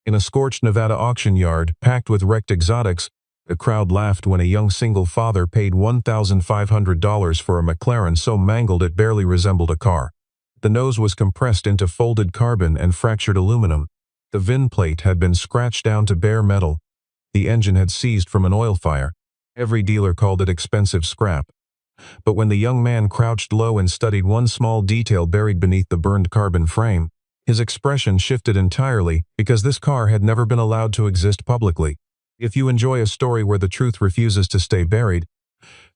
In a scorched Nevada auction yard, packed with wrecked exotics, the crowd laughed when a young single father paid $1,500 for a McLaren so mangled it barely resembled a car. The nose was compressed into folded carbon and fractured aluminum. The VIN plate had been scratched down to bare metal. The engine had seized from an oil fire. Every dealer called it expensive scrap. But when the young man crouched low and studied one small detail buried beneath the burned carbon frame, his expression shifted entirely because this car had never been allowed to exist publicly. If you enjoy a story where the truth refuses to stay buried,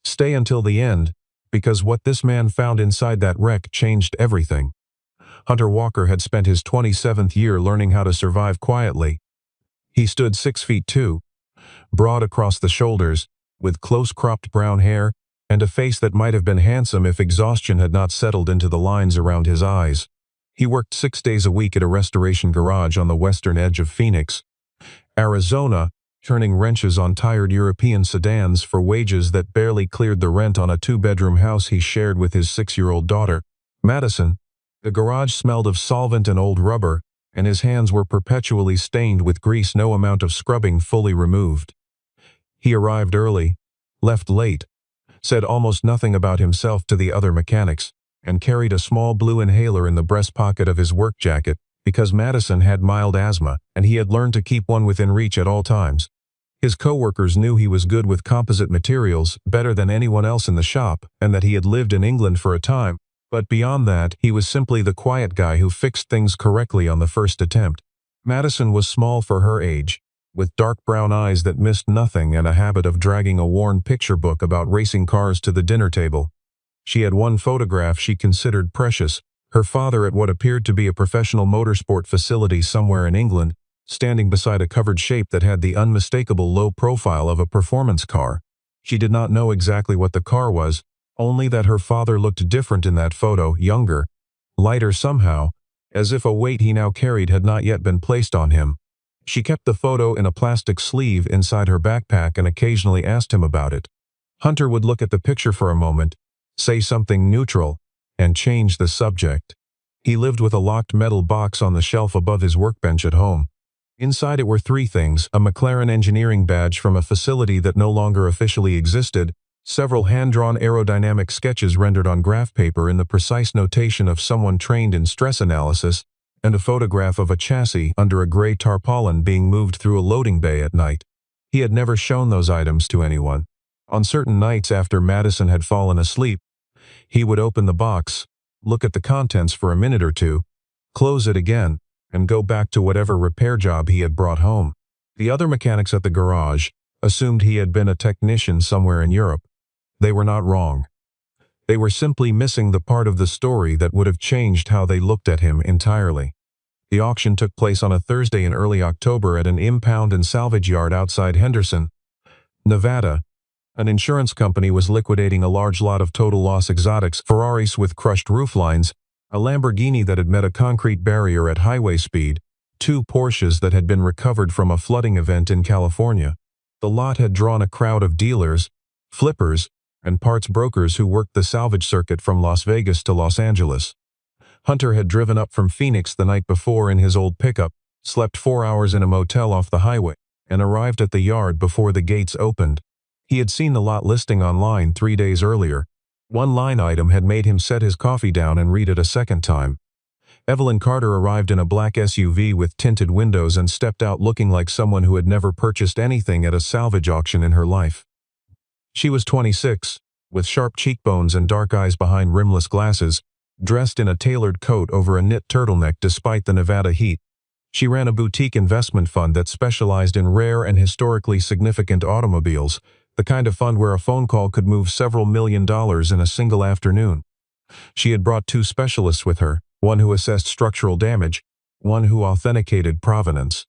stay until the end, because what this man found inside that wreck changed everything. Hunter Walker had spent his 27th year learning how to survive quietly. He stood 6 feet 2, broad across the shoulders, with close-cropped brown hair and a face that might have been handsome if exhaustion had not settled into the lines around his eyes. He worked 6 days a week at a restoration garage on the western edge of Phoenix, Arizona, turning wrenches on tired European sedans for wages that barely cleared the rent on a 2-bedroom house he shared with his 6-year-old daughter, Madison. The garage smelled of solvent and old rubber, and his hands were perpetually stained with grease no amount of scrubbing fully removed. He arrived early, left late, said almost nothing about himself to the other mechanics, and carried a small blue inhaler in the breast pocket of his work jacket because Madison had mild asthma and he had learned to keep one within reach at all times. His coworkers knew he was good with composite materials better than anyone else in the shop and that he had lived in England for a time, but beyond that, he was simply the quiet guy who fixed things correctly on the first attempt. Madison was small for her age, with dark brown eyes that missed nothing and a habit of dragging a worn picture book about racing cars to the dinner table. She had one photograph she considered precious, her father at what appeared to be a professional motorsport facility somewhere in England, standing beside a covered shape that had the unmistakable low profile of a performance car. She did not know exactly what the car was, only that her father looked different in that photo, younger, lighter somehow, as if a weight he now carried had not yet been placed on him. She kept the photo in a plastic sleeve inside her backpack and occasionally asked him about it. Hunter would look at the picture for a moment, say something neutral, and change the subject. He lived with a locked metal box on the shelf above his workbench at home. Inside it were 3 things: a McLaren engineering badge from a facility that no longer officially existed, several hand-drawn aerodynamic sketches rendered on graph paper in the precise notation of someone trained in stress analysis, and a photograph of a chassis under a gray tarpaulin being moved through a loading bay at night. He had never shown those items to anyone. On certain nights after Madison had fallen asleep, he would open the box, look at the contents for a minute or two, close it again, and go back to whatever repair job he had brought home. The other mechanics at the garage assumed he had been a technician somewhere in Europe. They were not wrong. They were simply missing the part of the story that would have changed how they looked at him entirely. The auction took place on a Thursday in early October at an impound and salvage yard outside Henderson, Nevada. An insurance company was liquidating a large lot of total loss exotics, Ferraris with crushed rooflines, a Lamborghini that had met a concrete barrier at highway speed, 2 Porsches that had been recovered from a flooding event in California. The lot had drawn a crowd of dealers, flippers, and parts brokers who worked the salvage circuit from Las Vegas to Los Angeles. Hunter had driven up from Phoenix the night before in his old pickup, slept 4 hours in a motel off the highway, and arrived at the yard before the gates opened. He had seen the lot listing online 3 days earlier. One line item had made him set his coffee down and read it a second time. Evelyn Carter arrived in a black SUV with tinted windows and stepped out looking like someone who had never purchased anything at a salvage auction in her life. She was 26, with sharp cheekbones and dark eyes behind rimless glasses, dressed in a tailored coat over a knit turtleneck despite the Nevada heat. She ran a boutique investment fund that specialized in rare and historically significant automobiles, the kind of fund where a phone call could move several $1 million in a single afternoon. She had brought 2 specialists with her, one who assessed structural damage, one who authenticated provenance.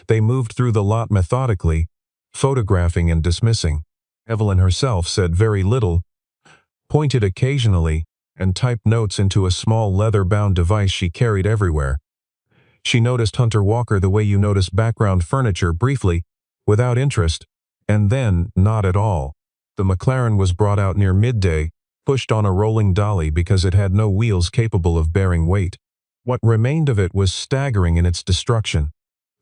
They moved through the lot methodically, photographing and dismissing. Evelyn herself said very little, pointed occasionally, and typed notes into a small leather-bound device she carried everywhere. She noticed Hunter Walker the way you notice background furniture briefly, without interest, and then not at all. The McLaren was brought out near midday, pushed on a rolling dolly because it had no wheels capable of bearing weight. What remained of it was staggering in its destruction.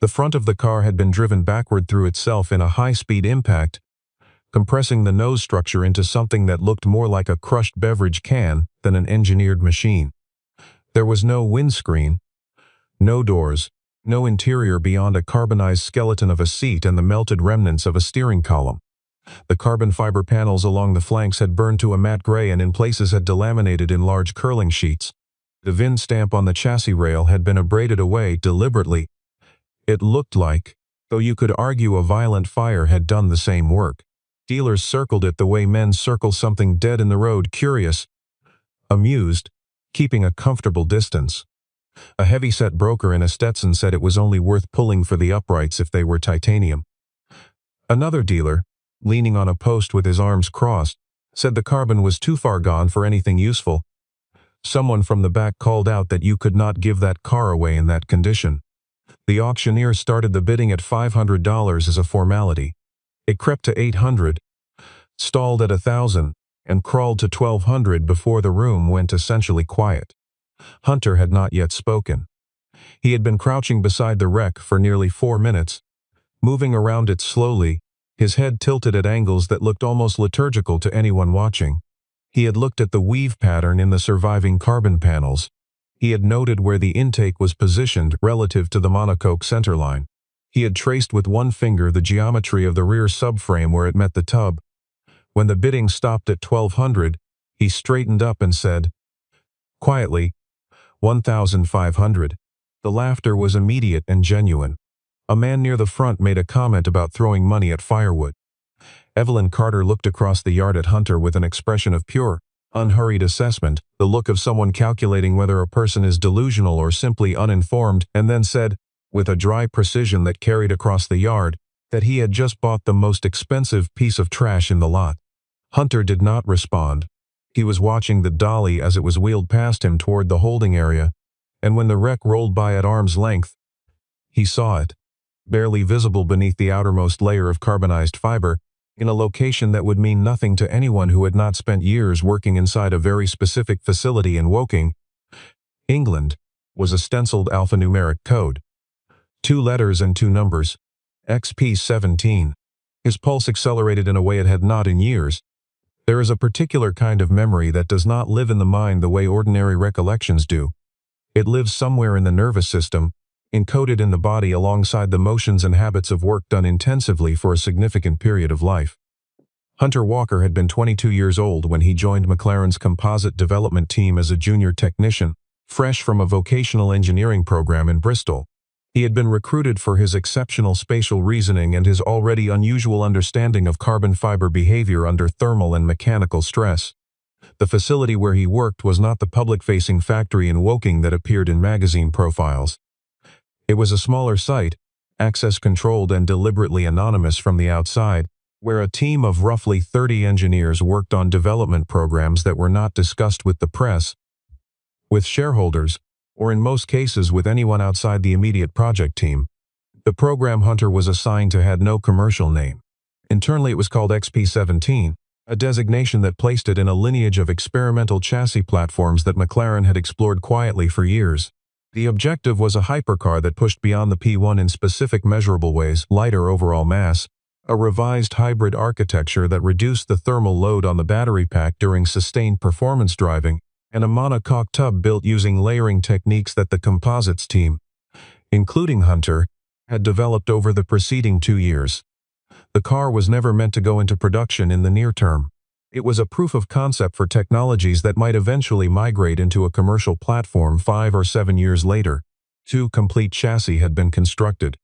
The front of the car had been driven backward through itself in a high-speed impact, compressing the nose structure into something that looked more like a crushed beverage can than an engineered machine. There was no windscreen, no doors, no interior beyond a carbonized skeleton of a seat and the melted remnants of a steering column. The carbon fiber panels along the flanks had burned to a matte gray and in places had delaminated in large curling sheets. The VIN stamp on the chassis rail had been abraded away deliberately. It looked like, though you could argue a violent fire had done the same work. Dealers circled it the way men circle something dead in the road, curious, amused, keeping a comfortable distance. A heavy-set broker in a Stetson said it was only worth pulling for the uprights if they were titanium. Another dealer, leaning on a post with his arms crossed, said the carbon was too far gone for anything useful. Someone from the back called out that you could not give that car away in that condition. The auctioneer started the bidding at $500 as a formality. It crept to $800, stalled at $1,000, and crawled to $1,200 before the room went essentially quiet. Hunter had not yet spoken. He had been crouching beside the wreck for nearly 4 minutes, moving around it slowly, his head tilted at angles that looked almost liturgical to anyone watching. He had looked at the weave pattern in the surviving carbon panels. He had noted where the intake was positioned relative to the monocoque centerline. He had traced with one finger the geometry of the rear subframe where it met the tub. When the bidding stopped at $1,200, he straightened up and said, quietly, $1,500. The laughter was immediate and genuine. A man near the front made a comment about throwing money at firewood. Evelyn Carter looked across the yard at Hunter with an expression of pure, unhurried assessment, the look of someone calculating whether a person is delusional or simply uninformed, and then said, with a dry precision that carried across the yard, that he had just bought the most expensive piece of trash in the lot. Hunter did not respond. He was watching the dolly as it was wheeled past him toward the holding area, and when the wreck rolled by at arm's length, he saw it, barely visible beneath the outermost layer of carbonized fiber, in a location that would mean nothing to anyone who had not spent years working inside a very specific facility in Woking, England, was a stenciled alphanumeric code. 2 letters and 2 numbers. XP17. His pulse accelerated in a way it had not in years. There is a particular kind of memory that does not live in the mind the way ordinary recollections do. It lives somewhere in the nervous system, encoded in the body alongside the motions and habits of work done intensively for a significant period of life. Hunter Walker had been 22 years old when he joined McLaren's composite development team as a junior technician, fresh from a vocational engineering program in Bristol. He had been recruited for his exceptional spatial reasoning and his already unusual understanding of carbon fiber behavior under thermal and mechanical stress. The facility where he worked was not the public-facing factory in Woking that appeared in magazine profiles. It was a smaller site, access-controlled and deliberately anonymous from the outside, where a team of roughly 30 engineers worked on development programs that were not discussed with the press, with shareholders, or in most cases with anyone outside the immediate project team. The program Hunter was assigned to had no commercial name. Internally it was called XP17, a designation that placed it in a lineage of experimental chassis platforms that McLaren had explored quietly for years. The objective was a hypercar that pushed beyond the P1 in specific measurable ways: lighter overall mass, a revised hybrid architecture that reduced the thermal load on the battery pack during sustained performance driving, and a monocoque tub built using layering techniques that the composites team, including Hunter, had developed over the preceding 2 years. The car was never meant to go into production in the near term. It was a proof of concept for technologies that might eventually migrate into a commercial platform 5 or 7 years later. 2 complete chassis had been constructed.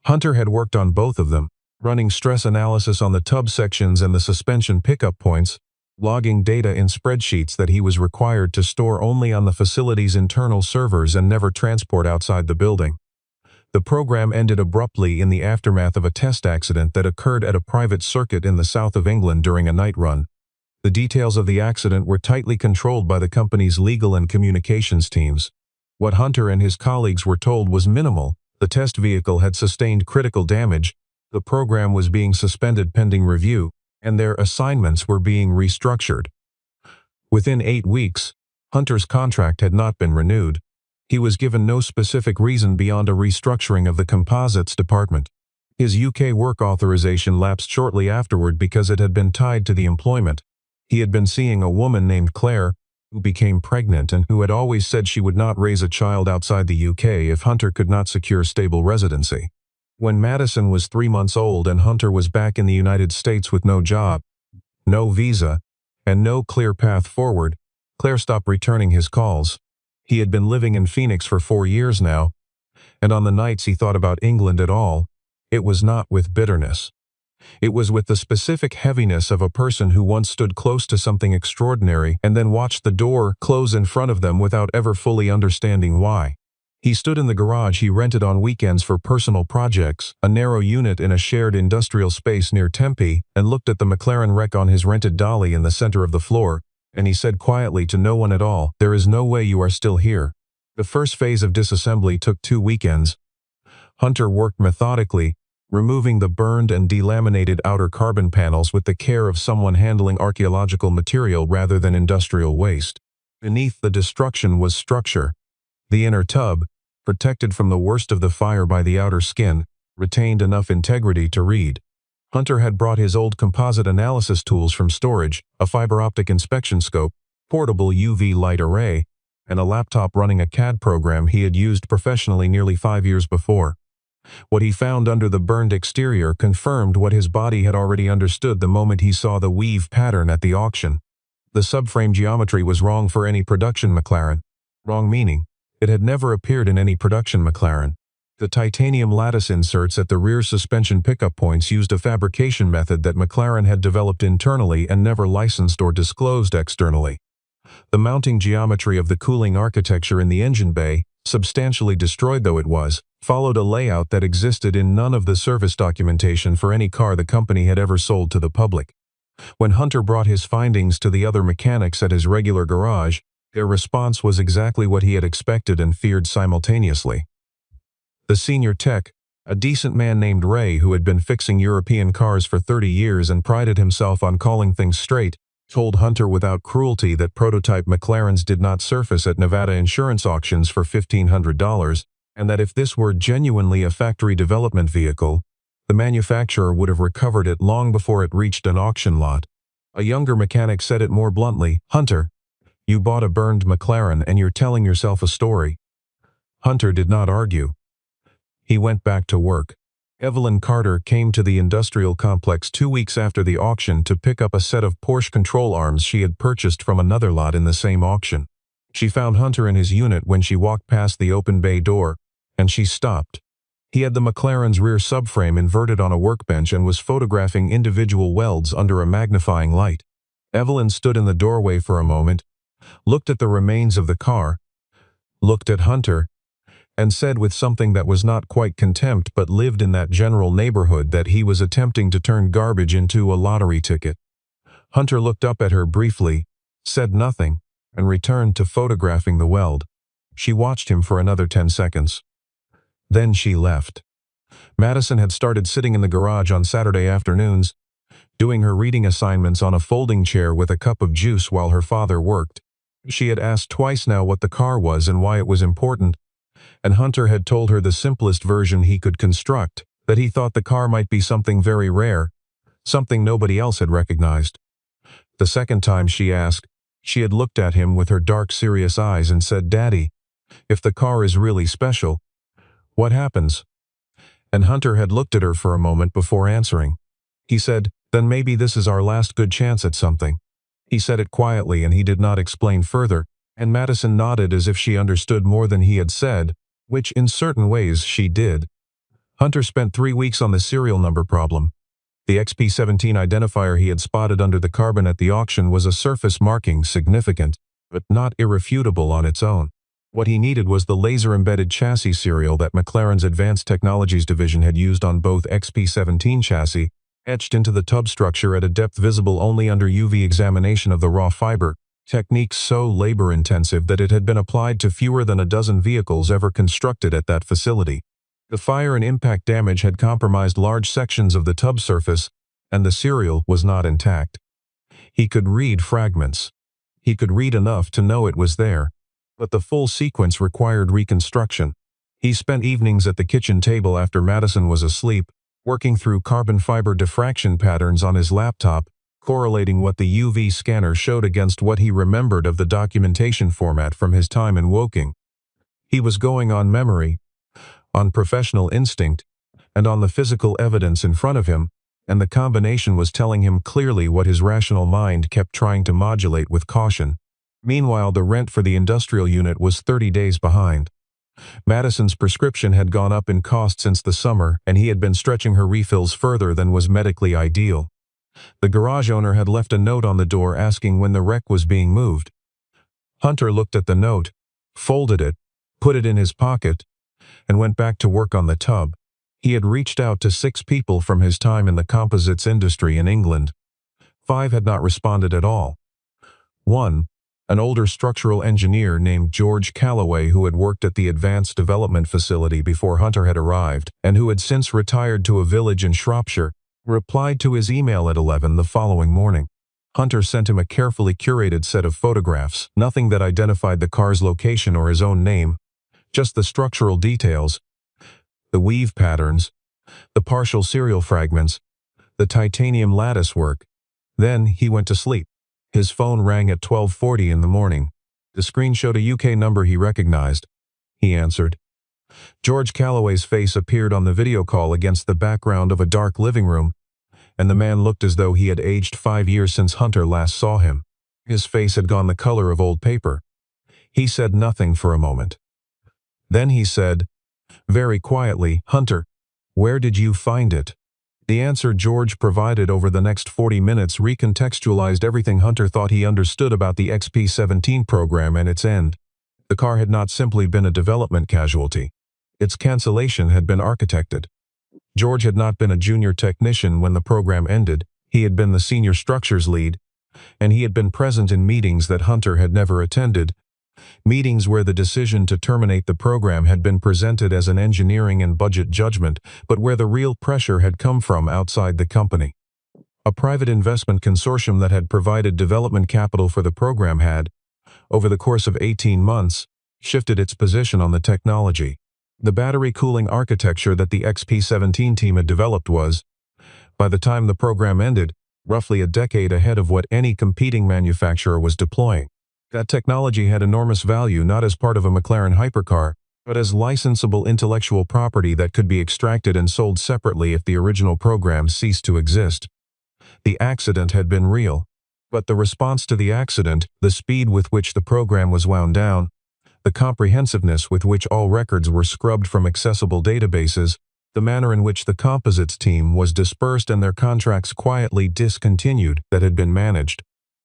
Hunter had worked on both of them, running stress analysis on the tub sections and the suspension pickup points, logging data in spreadsheets that he was required to store only on the facility's internal servers and never transport outside the building. The program ended abruptly in the aftermath of a test accident that occurred at a private circuit in the south of England during a night run. The details of the accident were tightly controlled by the company's legal and communications teams. What Hunter and his colleagues were told was minimal. The test vehicle had sustained critical damage, the program was being suspended pending review, and their assignments were being restructured. Within 8 weeks, Hunter's contract had not been renewed. He was given no specific reason beyond a restructuring of the composites department. His UK work authorization lapsed shortly afterward because it had been tied to the employment. He had been seeing a woman named Claire, who became pregnant and who had always said she would not raise a child outside the UK if Hunter could not secure stable residency. When Madison was 3 months old and Hunter was back in the United States with no job, no visa, and no clear path forward, Claire stopped returning his calls. He had been living in Phoenix for 4 years now, and on the nights he thought about England at all, it was not with bitterness. It was with the specific heaviness of a person who once stood close to something extraordinary and then watched the door close in front of them without ever fully understanding why. He stood in the garage he rented on weekends for personal projects, a narrow unit in a shared industrial space near Tempe, and looked at the McLaren wreck on his rented dolly in the center of the floor, and he said quietly to no one at all, "There is no way you are still here." The first phase of disassembly took 2 weekends. Hunter worked methodically, removing the burned and delaminated outer carbon panels with the care of someone handling archaeological material rather than industrial waste. Beneath the destruction was structure. The inner tub, protected from the worst of the fire by the outer skin, retained enough integrity to read. Hunter had brought his old composite analysis tools from storage, a fiber optic inspection scope, portable UV light array, and a laptop running a CAD program he had used professionally nearly 5 years before. What he found under the burned exterior confirmed what his body had already understood the moment he saw the weave pattern at the auction. The subframe geometry was wrong for any production McLaren. Wrong meaning, it had never appeared in any production McLaren. The titanium lattice inserts at the rear suspension pickup points used a fabrication method that McLaren had developed internally and never licensed or disclosed externally. The mounting geometry of the cooling architecture in the engine bay, substantially destroyed though it was, followed a layout that existed in none of the service documentation for any car the company had ever sold to the public. When Hunter brought his findings to the other mechanics at his regular garage, their response was exactly what he had expected and feared simultaneously. The senior tech, a decent man named Ray who had been fixing European cars for 30 years and prided himself on calling things straight, told Hunter without cruelty that prototype McLarens did not surface at Nevada insurance auctions for $1,500, and that if this were genuinely a factory development vehicle, the manufacturer would have recovered it long before it reached an auction lot. A younger mechanic said it more bluntly, "Hunter, you bought a burned McLaren and you're telling yourself a story." Hunter did not argue. He went back to work. Evelyn Carter came to the industrial complex 2 weeks after the auction to pick up a set of Porsche control arms she had purchased from another lot in the same auction. She found Hunter in his unit when she walked past the open bay door, and she stopped. He had the McLaren's rear subframe inverted on a workbench and was photographing individual welds under a magnifying light. Evelyn stood in the doorway for a moment, looked at the remains of the car, looked at Hunter, and said with something that was not quite contempt but lived in that general neighborhood that he was attempting to turn garbage into a lottery ticket. Hunter looked up at her briefly, said nothing, and returned to photographing the weld. She watched him for another 10 seconds. Then she left. Madison had started sitting in the garage on Saturday afternoons, doing her reading assignments on a folding chair with a cup of juice while her father worked. She had asked twice now what the car was and why it was important, and Hunter had told her the simplest version he could construct, that he thought the car might be something very rare, something nobody else had recognized. The second time she asked, she had looked at him with her dark, serious eyes and said, "Daddy, if the car is really special, what happens?" And Hunter had looked at her for a moment before answering. He said, "Then maybe this is our last good chance at something." He said it quietly and he did not explain further, and Madison nodded as if she understood more than he had said, which in certain ways she did. Hunter spent 3 weeks on the serial number problem. The XP17 identifier he had spotted under the carbon at the auction was a surface marking significant, but not irrefutable on its own. What he needed was the laser-embedded chassis serial that McLaren's Advanced Technologies division had used on both XP17 chassis, etched into the tub structure at a depth visible only under UV examination of the raw fiber, techniques so labor-intensive that it had been applied to fewer than a dozen vehicles ever constructed at that facility. The fire and impact damage had compromised large sections of the tub surface, and the serial was not intact. He could read fragments. He could read enough to know it was there. but the full sequence required reconstruction. He spent evenings at the kitchen table after Madison was asleep, working through carbon fiber diffraction patterns on his laptop, correlating what the UV scanner showed against what he remembered of the documentation format from his time in Woking. He was going on memory, on professional instinct, and on the physical evidence in front of him, and the combination was telling him clearly what his rational mind kept trying to modulate with caution. Meanwhile, the rent for the industrial unit was 30 days behind. Madison's prescription had gone up in cost since the summer, and he had been stretching her refills further than was medically ideal. The garage owner had left a note on the door asking when the wreck was being moved. Hunter looked at the note, folded it, put it in his pocket, and went back to work on the tub. He had reached out to 6 people from his time in the composites industry in England. 5 had not responded at all. 1, an older structural engineer named George Calloway, who had worked at the Advanced Development Facility before Hunter had arrived, and who had since retired to a village in Shropshire, replied to his email at 11 the following morning. Hunter sent him a carefully curated set of photographs, nothing that identified the car's location or his own name, just the structural details, the weave patterns, the partial serial fragments, the titanium lattice work. Then he went to sleep. His phone rang at 12:40 in the morning. The screen showed a UK number he recognized. He answered. George Calloway's face appeared on the video call against the background of a dark living room, and the man looked as though he had aged 5 years since Hunter last saw him. His face had gone the color of old paper. He said nothing for a moment. Then he said, very quietly, "Hunter, where did you find it?" The answer George provided over the next 40 minutes recontextualized everything Hunter thought he understood about the XP17 program and its end. The car had not simply been a development casualty. Its cancellation had been architected. George had not been a junior technician when the program ended. He had been the senior structures lead, and he had been present in meetings that Hunter had never attended, meetings where the decision to terminate the program had been presented as an engineering and budget judgment, but where the real pressure had come from outside the company. A private investment consortium that had provided development capital for the program had, over the course of 18 months, shifted its position on the technology. The battery cooling architecture that the XP17 team had developed was, by the time the program ended, roughly a decade ahead of what any competing manufacturer was deploying. That technology had enormous value not as part of a McLaren hypercar, but as licensable intellectual property that could be extracted and sold separately if the original program ceased to exist. The accident had been real, but the response to the accident, the speed with which the program was wound down, the comprehensiveness with which all records were scrubbed from accessible databases, the manner in which the composites team was dispersed and their contracts quietly discontinued that had been managed.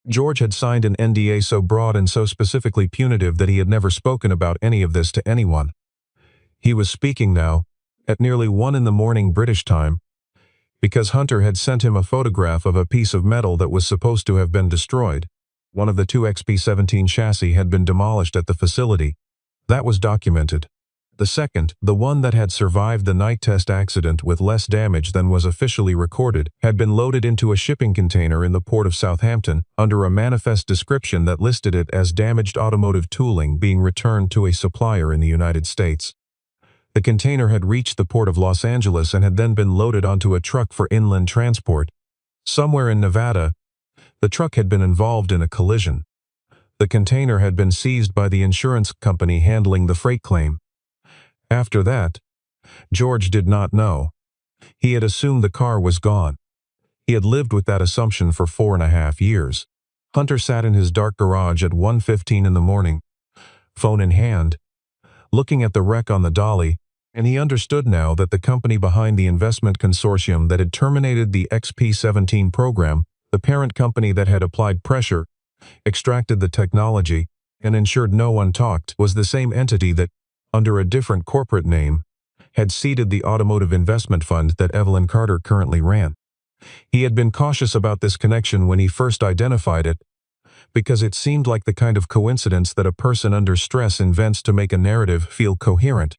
George had signed an NDA so broad and so specifically punitive that he had never spoken about any of this to anyone. He was speaking now, at nearly 1 in the morning British time, because Hunter had sent him a photograph of a piece of metal that was supposed to have been destroyed. One of the 2 XP17 chassis had been demolished at the facility. That was documented. The second, the one that had survived the night test accident with less damage than was officially recorded, had been loaded into a shipping container in the port of Southampton under a manifest description that listed it as damaged automotive tooling being returned to a supplier in the United States. The container had reached the port of Los Angeles and had then been loaded onto a truck for inland transport. Somewhere in Nevada, the truck had been involved in a collision. The container had been seized by the insurance company handling the freight claim. After that, George did not know. He had assumed the car was gone. He had lived with that assumption for 4.5 years. Hunter sat in his dark garage at 1:15 in the morning, phone in hand, looking at the wreck on the dolly, and he understood now that the company behind the investment consortium that had terminated the XP17 program, the parent company that had applied pressure, extracted the technology, and ensured no one talked, was the same entity that, under a different corporate name, had seeded the automotive investment fund that Evelyn Carter currently ran. He had been cautious about this connection when he first identified it, because it seemed like the kind of coincidence that a person under stress invents to make a narrative feel coherent.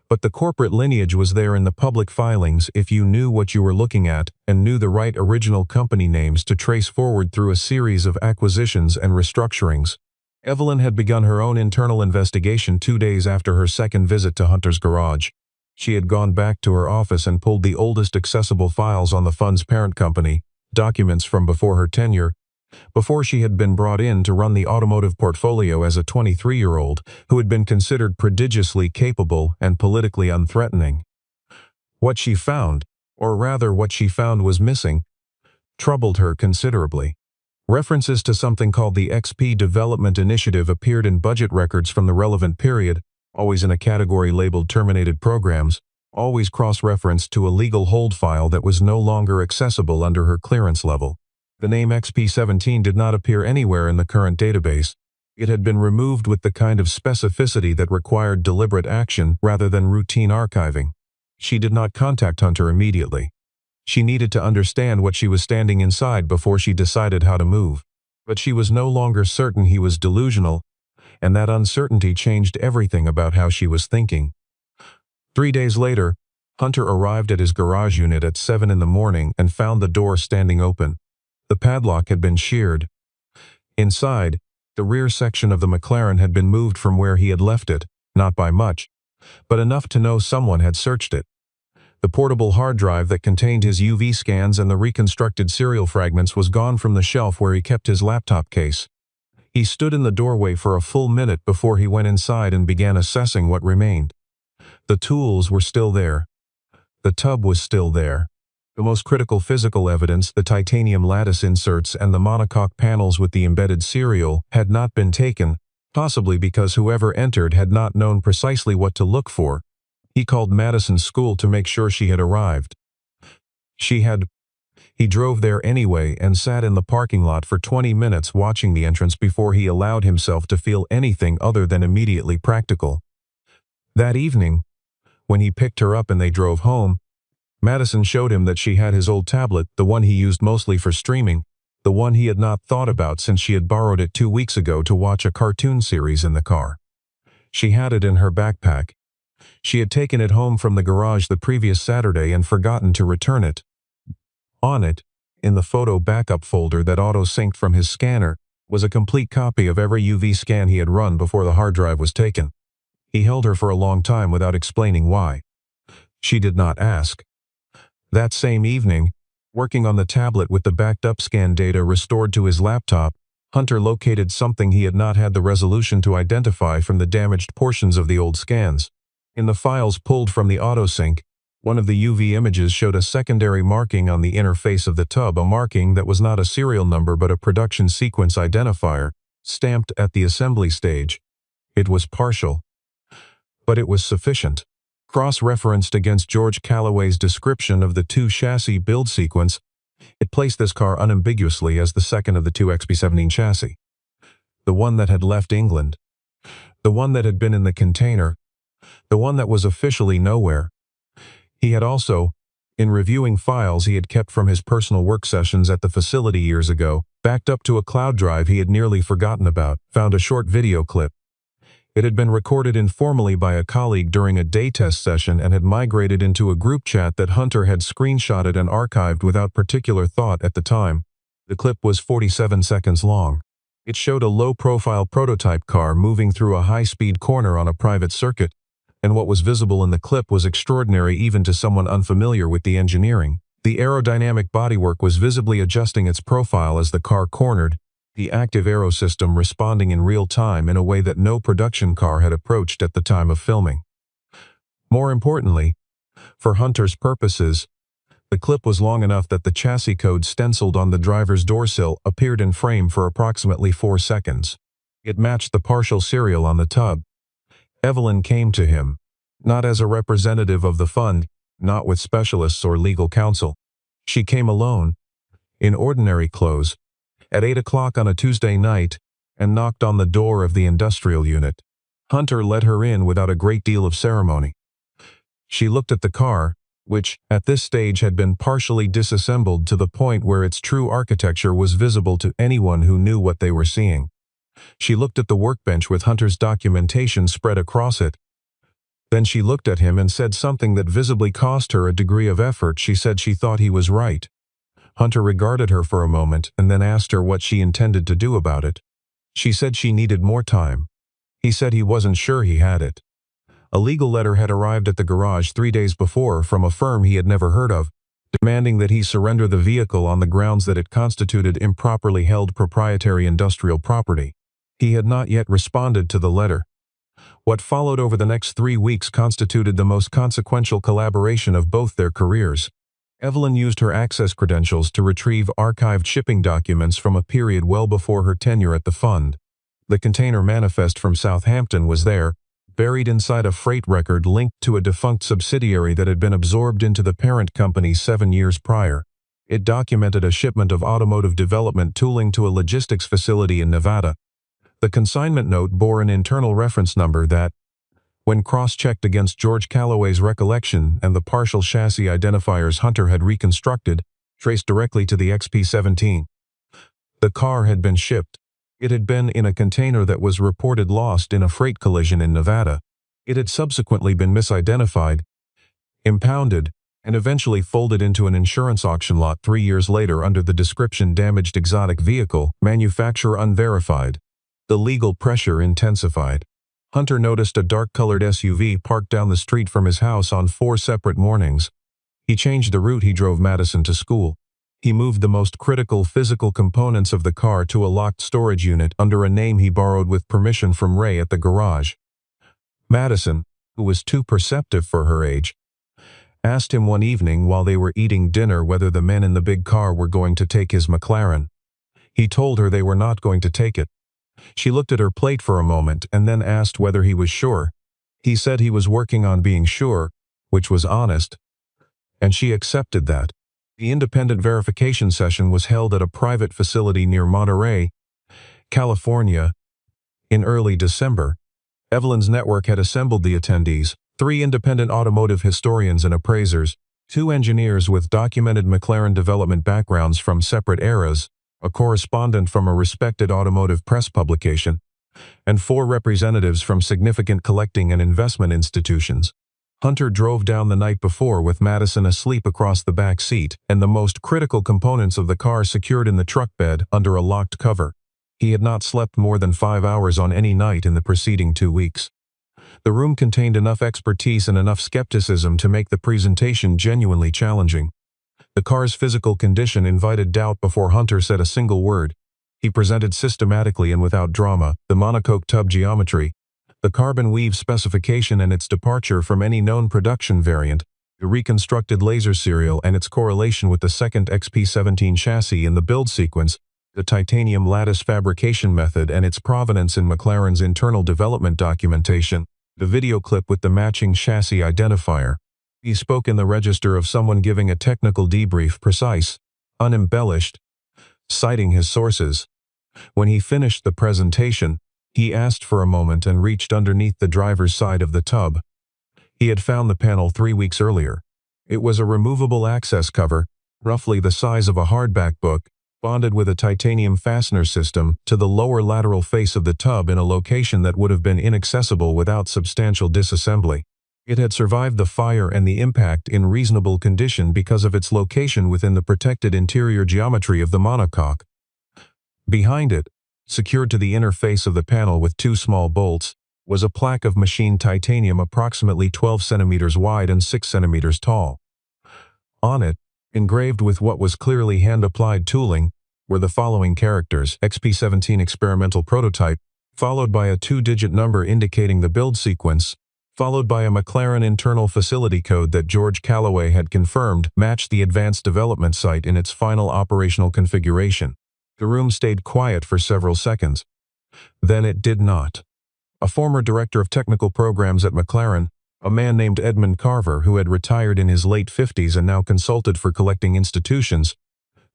But the corporate lineage was there in the public filings if you knew what you were looking at and knew the right original company names to trace forward through a series of acquisitions and restructurings. Evelyn had begun her own internal investigation 2 days after her second visit to Hunter's garage. She had gone back to her office and pulled the oldest accessible files on the fund's parent company, documents from before her tenure, before she had been brought in to run the automotive portfolio as a 23-year-old who had been considered prodigiously capable and politically unthreatening. What she found, or rather what she found was missing, troubled her considerably. References to something called the XP Development Initiative appeared in budget records from the relevant period, always in a category labeled Terminated Programs, always cross-referenced to a legal hold file that was no longer accessible under her clearance level. The name XP17 did not appear anywhere in the current database. It had been removed with the kind of specificity that required deliberate action rather than routine archiving. She did not contact Hunter immediately. She needed to understand what she was standing inside before she decided how to move. But she was no longer certain he was delusional, and that uncertainty changed everything about how she was thinking. 3 days later, Hunter arrived at his garage unit at 7 in the morning and found the door standing open. The padlock had been sheared. Inside, the rear section of the McLaren had been moved from where he had left it, not by much, but enough to know someone had searched it. The portable hard drive that contained his UV scans and the reconstructed serial fragments was gone from the shelf where he kept his laptop case. He stood in the doorway for a full minute before he went inside and began assessing what remained. The tools were still there. The tub was still there. The most critical physical evidence, the titanium lattice inserts and the monocoque panels with the embedded serial, had not been taken, possibly because whoever entered had not known precisely what to look for. He called Madison's school to make sure she had arrived. He drove there anyway and sat in the parking lot for 20 minutes watching the entrance before he allowed himself to feel anything other than immediately practical. That evening, when he picked her up and they drove home, Madison showed him that she had his old tablet, the one he used mostly for streaming, the one he had not thought about since she had borrowed it 2 weeks ago to watch a cartoon series in the car. She had it in her backpack. She had taken it home from the garage the previous Saturday and forgotten to return it. On it, in the photo backup folder that auto-synced from his scanner, was a complete copy of every UV scan he had run before the hard drive was taken. He held her for a long time without explaining why. She did not ask. That same evening, working on the tablet with the backed-up scan data restored to his laptop, Hunter located something he had not had the resolution to identify from the damaged portions of the old scans. In the files pulled from the autosync, one of the UV images showed a secondary marking on the inner face of the tub, a marking that was not a serial number but a production sequence identifier, stamped at the assembly stage. It was partial, but it was sufficient. Cross-referenced against George Calloway's description of the two chassis build sequence, it placed this car unambiguously as the second of the two XP17 chassis. The one that had left England. The one that had been in the container. The one that was officially nowhere. He had also, in reviewing files he had kept from his personal work sessions at the facility years ago, backed up to a cloud drive he had nearly forgotten about, found a short video clip. It had been recorded informally by a colleague during a day test session and had migrated into a group chat that Hunter had screenshotted and archived without particular thought at the time. The clip was 47 seconds long. It showed a low-profile prototype car moving through a high-speed corner on a private circuit, and what was visible in the clip was extraordinary even to someone unfamiliar with the engineering. The aerodynamic bodywork was visibly adjusting its profile as the car cornered, the active aero system responding in real time in a way that no production car had approached at the time of filming. More importantly, for Hunter's purposes, the clip was long enough that the chassis code stenciled on the driver's doorsill appeared in frame for approximately 4 seconds. It matched the partial serial on the tub. Evelyn came to him, not as a representative of the fund, not with specialists or legal counsel. She came alone, in ordinary clothes, at 8 o'clock on a Tuesday night, and knocked on the door of the industrial unit. Hunter let her in without a great deal of ceremony. She looked at the car, which, at this stage had been partially disassembled to the point where its true architecture was visible to anyone who knew what they were seeing. She looked at the workbench with Hunter's documentation spread across it. Then she looked at him and said something that visibly cost her a degree of effort. She said she thought he was right. Hunter regarded her for a moment and then asked her what she intended to do about it. She said she needed more time. He said he wasn't sure he had it. A legal letter had arrived at the garage 3 days before from a firm he had never heard of, demanding that he surrender the vehicle on the grounds that it constituted improperly held proprietary industrial property. He had not yet responded to the letter. What followed over the next 3 weeks constituted the most consequential collaboration of both their careers. Evelyn used her access credentials to retrieve archived shipping documents from a period well before her tenure at the fund. The container manifest from Southampton was there, buried inside a freight record linked to a defunct subsidiary that had been absorbed into the parent company 7 years prior. It documented a shipment of automotive development tooling to a logistics facility in Nevada. The consignment note bore an internal reference number that, when cross-checked against George Calloway's recollection and the partial chassis identifiers Hunter had reconstructed, traced directly to the XP17. The car had been shipped. It had been in a container that was reported lost in a freight collision in Nevada. It had subsequently been misidentified, impounded, and eventually folded into an insurance auction lot 3 years later under the description damaged exotic vehicle, manufacturer unverified. The legal pressure intensified. Hunter noticed a dark-colored SUV parked down the street from his house on 4 separate mornings. He changed the route he drove Madison to school. He moved the most critical physical components of the car to a locked storage unit under a name he borrowed with permission from Ray at the garage. Madison, who was too perceptive for her age, asked him one evening while they were eating dinner whether the men in the big car were going to take his McLaren. He told her they were not going to take it. She looked at her plate for a moment and then asked whether he was sure. He said he was working on being sure, which was honest, and she accepted that. The independent verification session was held at a private facility near Monterey, California, in early December. Evelyn's network had assembled the attendees, 3 independent automotive historians and appraisers, 2 engineers with documented McLaren development backgrounds from separate eras, a correspondent from a respected automotive press publication, and 4 representatives from significant collecting and investment institutions. Hunter drove down the night before with Madison asleep across the back seat and the most critical components of the car secured in the truck bed under a locked cover. He had not slept more than 5 hours on any night in the preceding 2 weeks. The room contained enough expertise and enough skepticism to make the presentation genuinely challenging. The car's physical condition invited doubt before Hunter said a single word. He presented systematically and without drama the monocoque tub geometry, the carbon weave specification and its departure from any known production variant, the reconstructed laser serial and its correlation with the second XP17 chassis in the build sequence, the titanium lattice fabrication method and its provenance in McLaren's internal development documentation, the video clip with the matching chassis identifier. He spoke in the register of someone giving a technical debrief, precise, unembellished, citing his sources. When he finished the presentation, he asked for a moment and reached underneath the driver's side of the tub. He had found the panel 3 weeks earlier. It was a removable access cover, roughly the size of a hardback book, bonded with a titanium fastener system to the lower lateral face of the tub in a location that would have been inaccessible without substantial disassembly. It had survived the fire and the impact in reasonable condition because of its location within the protected interior geometry of the monocoque. Behind it, secured to the inner face of the panel with 2 small bolts, was a plaque of machined titanium approximately 12 centimeters wide and 6 centimeters tall. On it, engraved with what was clearly hand-applied tooling, were the following characters: XP17 experimental prototype, followed by a 2-digit number indicating the build sequence, followed by a McLaren internal facility code that George Calloway had confirmed matched the advanced development site in its final operational configuration. The room stayed quiet for several seconds. Then it did not. A former director of technical programs at McLaren, a man named Edmund Carver who had retired in his late 50s and now consulted for collecting institutions,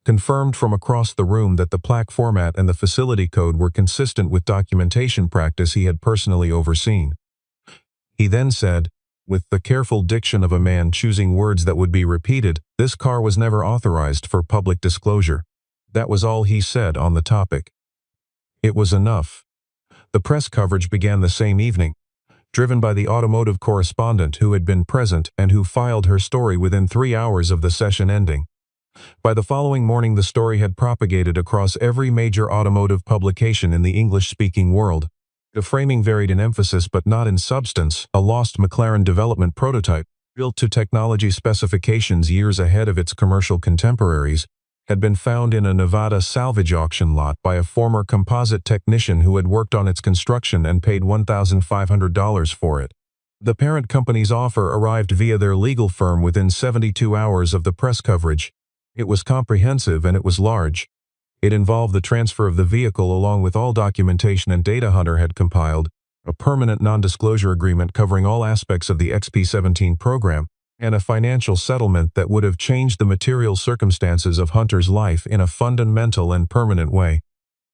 confirmed from across the room that the plaque format and the facility code were consistent with documentation practice he had personally overseen. He then said, with the careful diction of a man choosing words that would be repeated, "This car was never authorized for public disclosure." That was all he said on the topic. It was enough. The press coverage began the same evening, driven by the automotive correspondent who had been present and who filed her story within 3 hours of the session ending. By the following morning, the story had propagated across every major automotive publication in the English-speaking world. The framing varied in emphasis but not in substance. A lost McLaren development prototype, built to technology specifications years ahead of its commercial contemporaries, had been found in a Nevada salvage auction lot by a former composite technician who had worked on its construction and paid $1,500 for it. The parent company's offer arrived via their legal firm within 72 hours of the press coverage. It was comprehensive and it was large. It involved the transfer of the vehicle along with all documentation and data Hunter had compiled, a permanent non-disclosure agreement covering all aspects of the XP17 program, and a financial settlement that would have changed the material circumstances of Hunter's life in a fundamental and permanent way.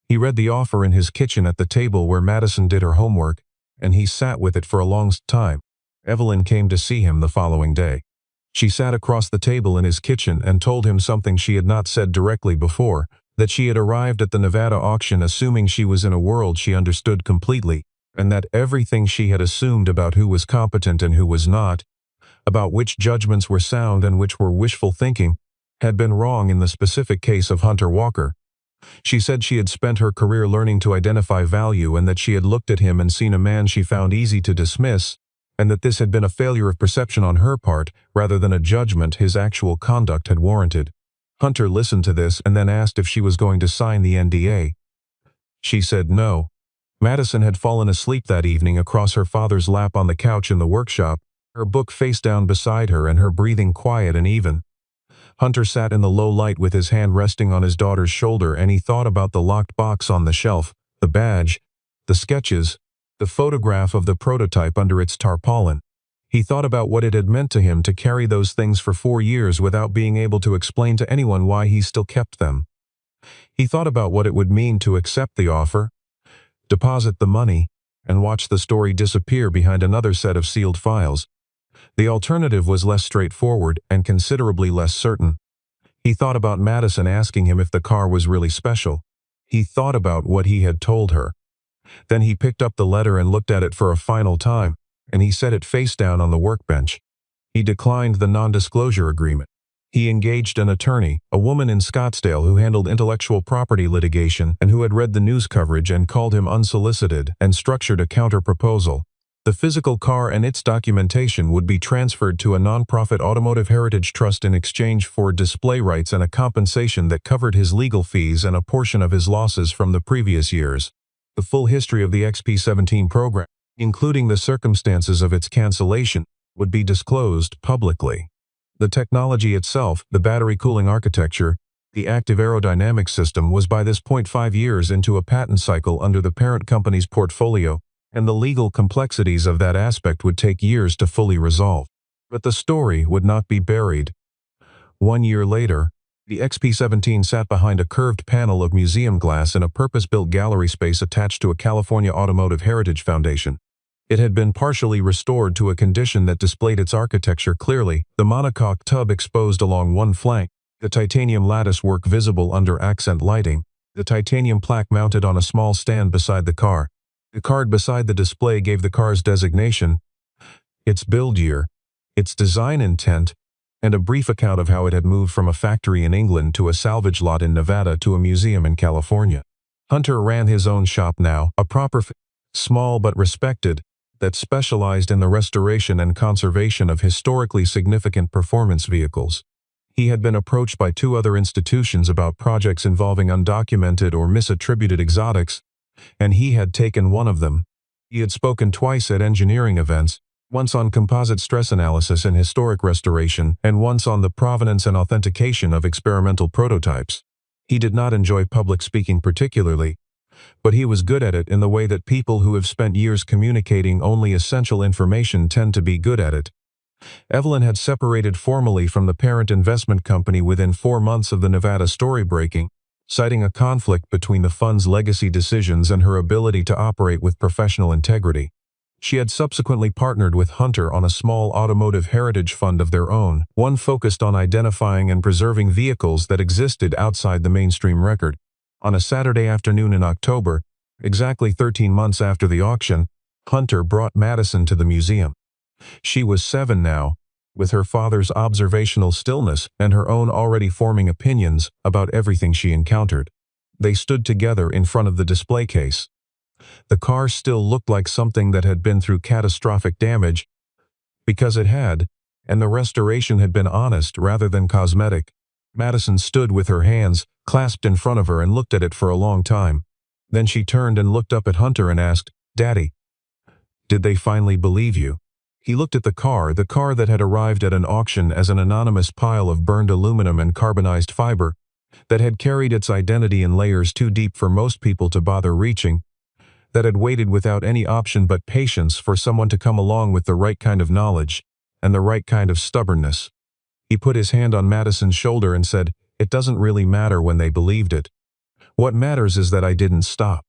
He read the offer in his kitchen at the table where Madison did her homework, and he sat with it for a long time. Evelyn came to see him the following day. She sat across the table in his kitchen and told him something she had not said directly before, that she had arrived at the Nevada auction assuming she was in a world she understood completely, and that everything she had assumed about who was competent and who was not, about which judgments were sound and which were wishful thinking, had been wrong in the specific case of Hunter Walker. She said she had spent her career learning to identify value and that she had looked at him and seen a man she found easy to dismiss, and that this had been a failure of perception on her part rather than a judgment his actual conduct had warranted. Hunter listened to this and then asked if she was going to sign the NDA. She said no. Madison had fallen asleep that evening across her father's lap on the couch in the workshop, her book face down beside her and her breathing quiet and even. Hunter sat in the low light with his hand resting on his daughter's shoulder, and he thought about the locked box on the shelf, the badge, the sketches, the photograph of the prototype under its tarpaulin. He thought about what it had meant to him to carry those things for 4 years without being able to explain to anyone why he still kept them. He thought about what it would mean to accept the offer, deposit the money, and watch the story disappear behind another set of sealed files. The alternative was less straightforward and considerably less certain. He thought about Madison asking him if the car was really special. He thought about what he had told her. Then he picked up the letter and looked at it for a final time, and he set it face down on the workbench. He declined the non-disclosure agreement. He engaged an attorney, a woman in Scottsdale who handled intellectual property litigation and who had read the news coverage and called him unsolicited, and structured a counter-proposal. The physical car and its documentation would be transferred to a nonprofit automotive heritage trust in exchange for display rights and a compensation that covered his legal fees and a portion of his losses from the previous years. The full history of the XP17 program, including the circumstances of its cancellation, would be disclosed publicly. The technology itself, the battery cooling architecture, the active aerodynamic system was by this point 5 years into a patent cycle under the parent company's portfolio, and the legal complexities of that aspect would take years to fully resolve. But the story would not be buried. 1 year later, the XP17 sat behind a curved panel of museum glass in a purpose-built gallery space attached to a California Automotive Heritage Foundation. It had been partially restored to a condition that displayed its architecture clearly, the monocoque tub exposed along one flank, the titanium lattice work visible under accent lighting, the titanium plaque mounted on a small stand beside the car. The card beside the display gave the car's designation, its build year, its design intent, and a brief account of how it had moved from a factory in England to a salvage lot in Nevada to a museum in California. Hunter ran his own shop now, a proper, small but respected, that specialized in the restoration and conservation of historically significant performance vehicles. He had been approached by 2 other institutions about projects involving undocumented or misattributed exotics, and he had taken one of them. He had spoken twice at engineering events, once on composite stress analysis and historic restoration, and once on the provenance and authentication of experimental prototypes. He did not enjoy public speaking particularly, but he was good at it in the way that people who have spent years communicating only essential information tend to be good at it. Evelyn had separated formally from the parent investment company within 4 months of the Nevada story breaking, citing a conflict between the fund's legacy decisions and her ability to operate with professional integrity. She had subsequently partnered with Hunter on a small automotive heritage fund of their own, one focused on identifying and preserving vehicles that existed outside the mainstream record. On a Saturday afternoon in October, exactly 13 months after the auction, Hunter brought Madison to the museum. She was 7 now, with her father's observational stillness and her own already forming opinions about everything she encountered. They stood together in front of the display case. The car still looked like something that had been through catastrophic damage, because it had, and the restoration had been honest rather than cosmetic. Madison stood with her hands clasped in front of her and looked at it for a long time. Then she turned and looked up at Hunter and asked, "Daddy, did they finally believe you?" He looked at the car that had arrived at an auction as an anonymous pile of burned aluminum and carbonized fiber, that had carried its identity in layers too deep for most people to bother reaching, that had waited without any option but patience for someone to come along with the right kind of knowledge and the right kind of stubbornness. He put his hand on Madison's shoulder and said, "It doesn't really matter when they believed it. What matters is that I didn't stop."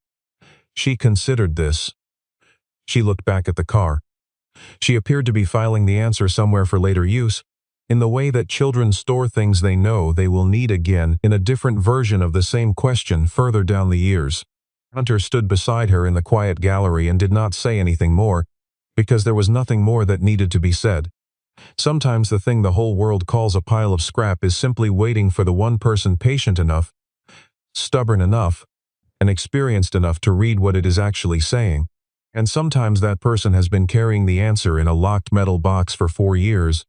She considered this. She looked back at the car. She appeared to be filing the answer somewhere for later use, in the way that children store things they know they will need again in a different version of the same question further down the years. Hunter stood beside her in the quiet gallery and did not say anything more, because there was nothing more that needed to be said. Sometimes the thing the whole world calls a pile of scrap is simply waiting for the one person patient enough, stubborn enough, and experienced enough to read what it is actually saying. And sometimes that person has been carrying the answer in a locked metal box for 4 years,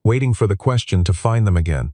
waiting for the question to find them again.